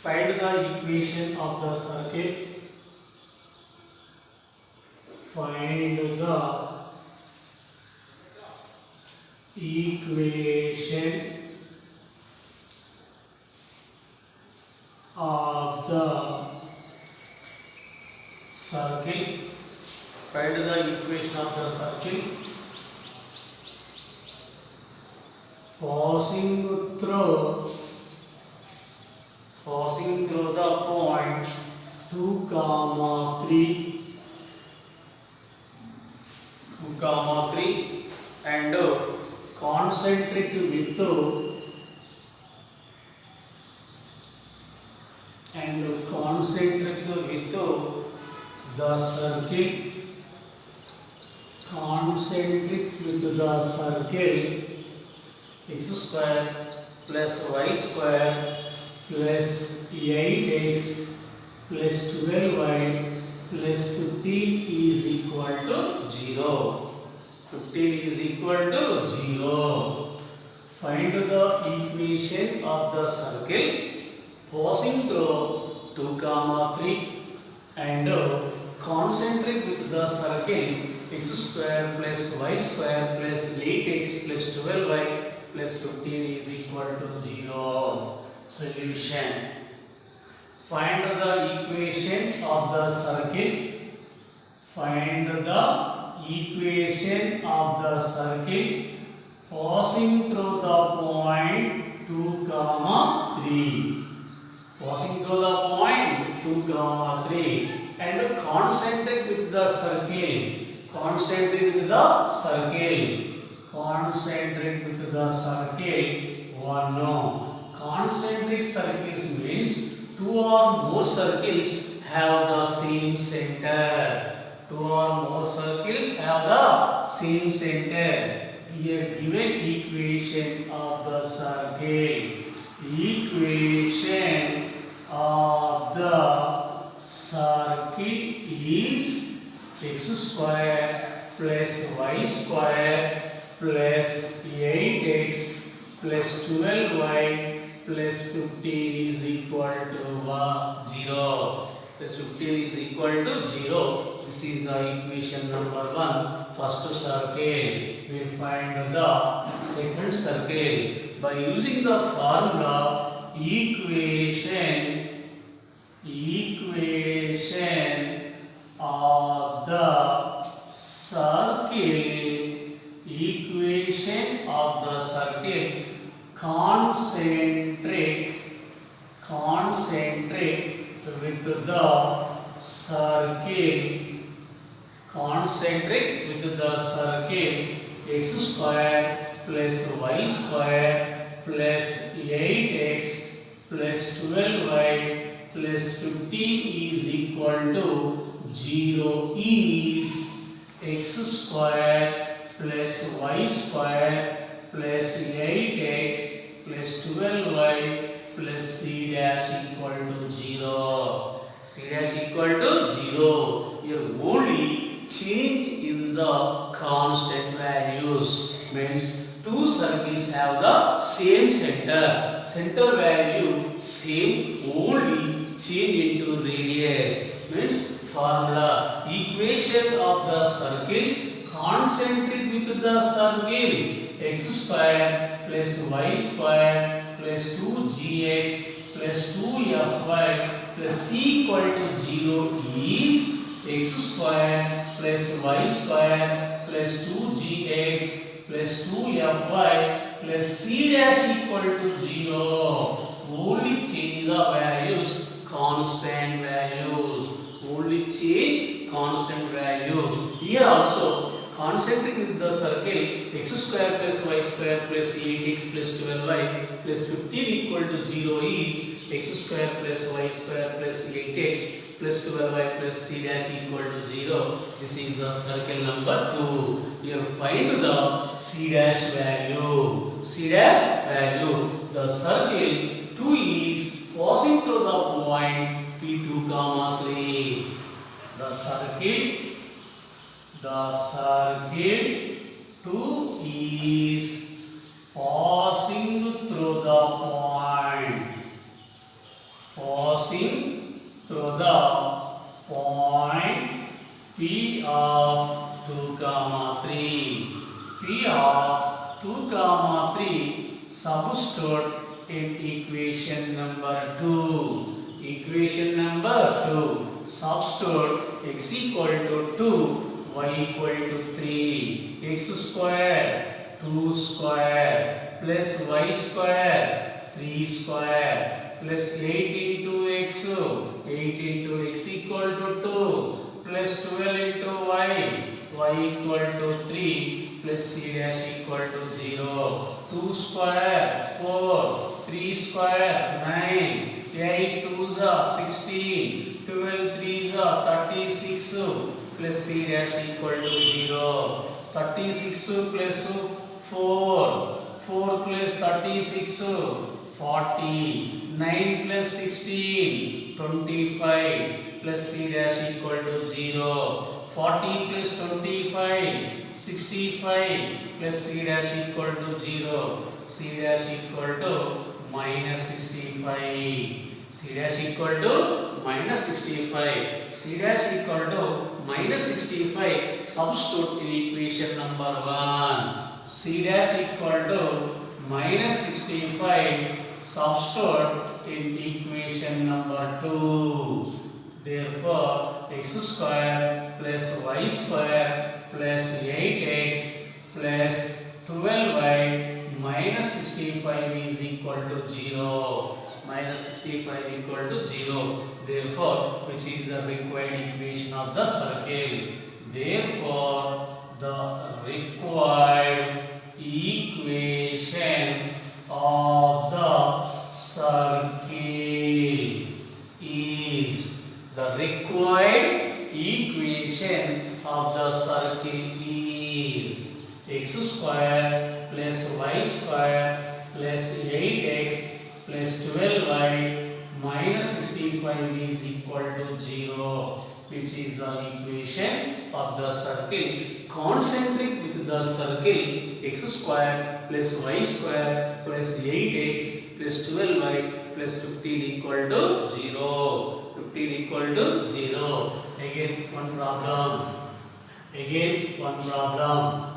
Find the equation of the circle. Find the equation of the circle. Find the equation of the circle. Passing through the point 2, 3 and concentric with the circle. Concentric with the circle. X square plus y square plus 8x plus 12y plus 15 is equal to 0. 15 is equal to 0. Find the equation of the circle passing through 2, 3 and concentric with the circle. X square plus y square plus 8x plus 12y plus 15 is equal to 0. Solution. Find the equation of the circle. Find the equation of the circle passing through the point 2, 3. Passing through the point 2, 3 and concentric with the circle. Concentric with the circle. Concentric with the circle. 1. No. Concentric circles means 2 or more circles have the same center. 2 or more circles have the same center. Here given equation of the circle. Equation of the circle is x square plus y square plus 8x plus 12y plus 15 is equal to 0. Plus 15 is equal to 0. This is the equation number 1. First circle. We find the second circle by using the formula equation of the circle. Equation of the circle. Concentric with the circle. Concentric with the circle. X square plus y square plus 8x plus 12y plus 15 is equal to 0 is x square plus y square plus 8x plus 12y plus c dash equal to 0. C dash equal to 0. Here only change in the constant values means 2 circles have the same center. Center value same, only change into radius means formula. Equation of the circle concentric with the circle. X square plus y square plus 2gx plus 2fy plus c equal to 0 is x square plus y square plus 2gx plus 2fy plus c dash equal to 0. Only change the values, constant values. Only change constant values. Here also concentric with the circle. X square plus y square plus 8x plus 12y plus 15 equal to 0 is x square plus y square plus 8x plus 12y plus c dash equal to 0. This is the circle number 2. Here find the c dash value. C dash value. The circle 2 is passing through the point P2, 3. The circle 2 is passing through the point passing through the point P of 2 comma 3. P of 2 comma 3 substitute in equation number 2. Equation number 2. Substitute x equal to 2, y equal to 3. X square 2 square plus y square 3 square plus 8 into x. 8 into x equal to 2 plus 12 into y. Y equal to 3 plus c dash equal to 0. 2 square 4, 3 square 9, 8 2s are 16, 12 3s are 36 plus c dash equal to 0. 36 plus 4, 4 plus 36, 40, 9 plus 16, 25 plus c dash equal to 0. 40 plus 25, 65 plus c dash equal to 0. C dash equal to minus 65. C dash equal to minus 65. C dash equal to minus 65. Substitute in equation number 1. C dash equal to minus 65. Substitute in equation number 2. Therefore, x square plus y square plus 8x plus 12y minus 65 is equal to 0. Minus 65 equal to 0. Therefore, which is the required equation of the circle. Therefore, the required equation of the circle is the required equation of the circle is x square plus y square plus 8x plus 12y minus 65 is equal to 0, which is the equation of the circle concentric with the circle x square plus y square plus 8x plus 12y plus 15 equal to 0. 15 equal to 0. Again one problem.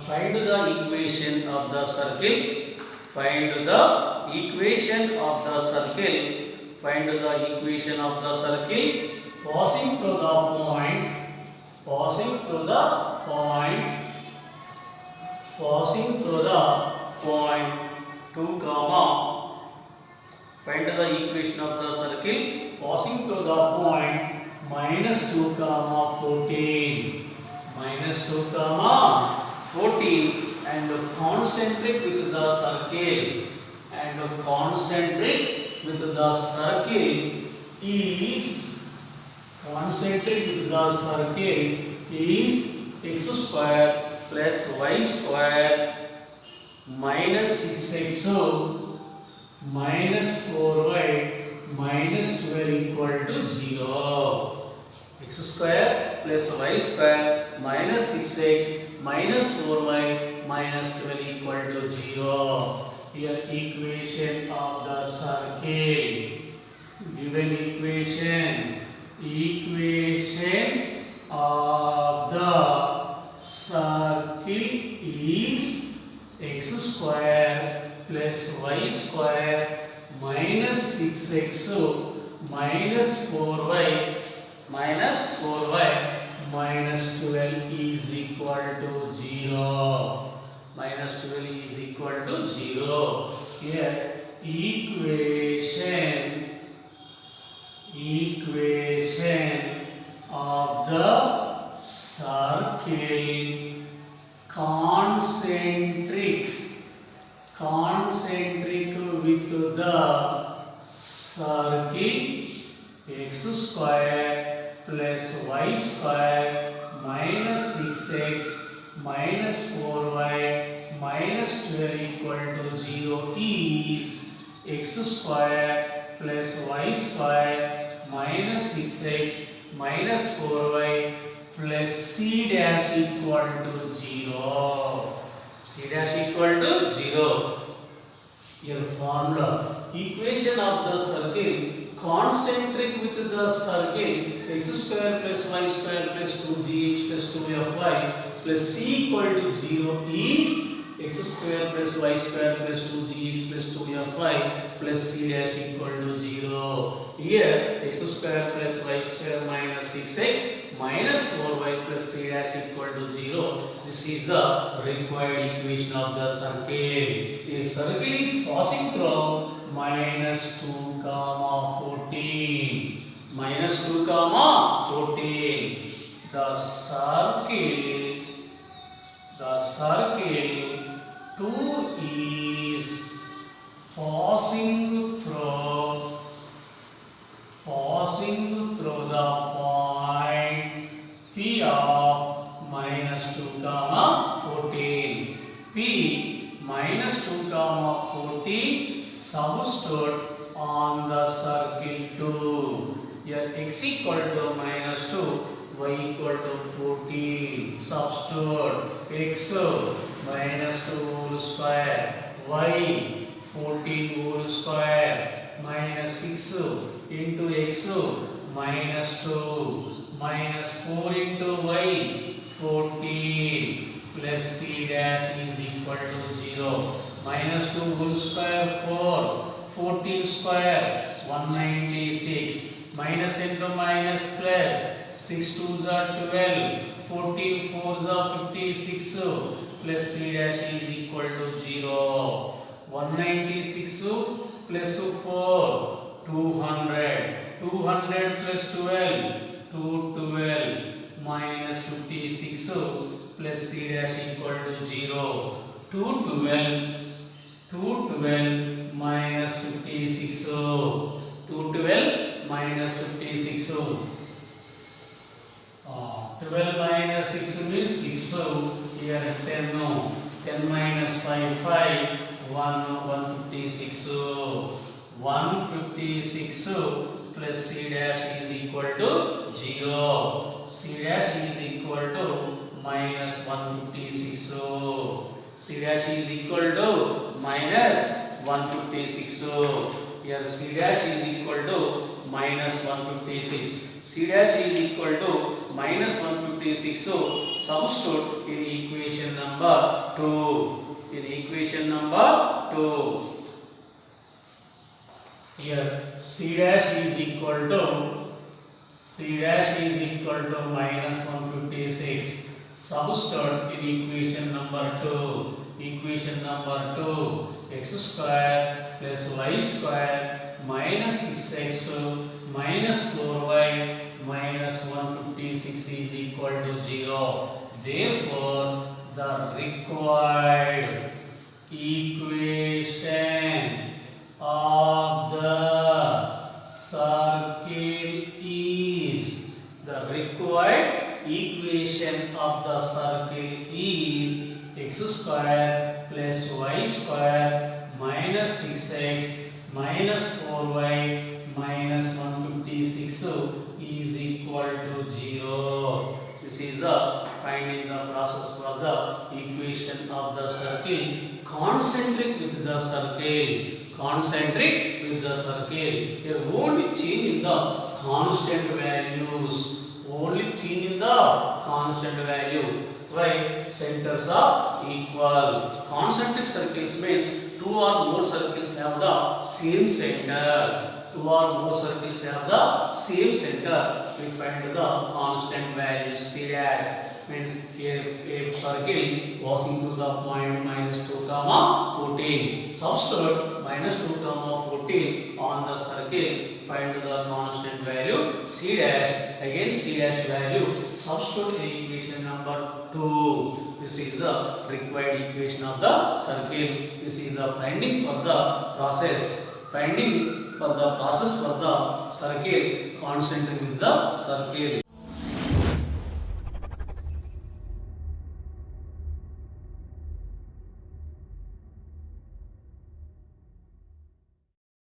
Find the equation of the circle. Find the equation of the circle. Find the equation of the circle. Passing through the point. Passing through the point. Passing through the point 2 comma. Find the equation of the circle. Passing through the point minus 2 comma 14. Minus 2 comma 14 and concentric with the circle. And concentric with the circle is x square plus y square minus 6x minus 4y minus 12 equal to 0. X square plus y square minus 6x minus 4y minus 12 equal to 0. Here equation of the circle. Given equation of the circle is x square plus y square minus 6x minus 4y minus 12 is equal to 0. Minus 12 is equal to 0. Here equation of the circle concentric with the circle x square plus y square minus 6x minus 4y minus 12 equal to 0 is x square plus y square minus 6x minus 4y plus c dash equal to 0. C dash equal to 0. Your formula. Equation of the circle concentric with the circle x square plus y square plus 2gh plus 2fy plus c equal to 0 is x square plus y square plus 2gh plus 2fy plus c dash equal to 0. Here x square plus y square minus 6x minus 4y plus c dash equal to 0. This is the required equation of the circle. A circle is passing through minus 2 comma 14. Minus 2 comma 14. The circle 2 is passing through the point P of minus 2 comma 14. P minus 2 comma 14 substitute on the circle 2. Here x equal to minus 2, y equal to 14. Substitute x minus 2 whole square, y 14 whole square minus 6 into x minus 2 minus 4 into y 14 plus c dash is equal to 0. Minus 2 whole square 4, 14 square 196 minus into minus plus 6 2s are 12, 14 4s are 56 plus c dash is equal to 0. 196 plus 4 200 plus 12 212 minus 56 plus c dash equal to 0. 212 minus 56 212 minus 56 12 minus 6 means 6 here 10 minus 5 156 plus c dash is equal to 0. C dash is equal to minus 156. C dash is equal to minus 156. Here C dash is equal to minus 156. C dash is equal to minus 156. Substitute in equation number 2. Here C dash is equal to minus 156. Substitute in equation number 2. X square plus y square minus 6x minus 4y minus 156 is equal to 0. Therefore, the required equation of the circle is x square plus y square minus 6x minus 4y minus 156 is equal to 0. This is the finding the process for the equation of the circle concentric with the circle. Here only change in the constant values. Why? Centers are equal. Concentric circles means two or more circles have the same center. We find the constant values. C dash means a circle passing through the point minus 2 comma 14. Substitute minus 2 comma 14 on the circle. Find the constant value C dash. Again C dash value. Substitute in equation number 2. This is the required equation of the circle. This is the finding for the process. For the circle concentric with the circle.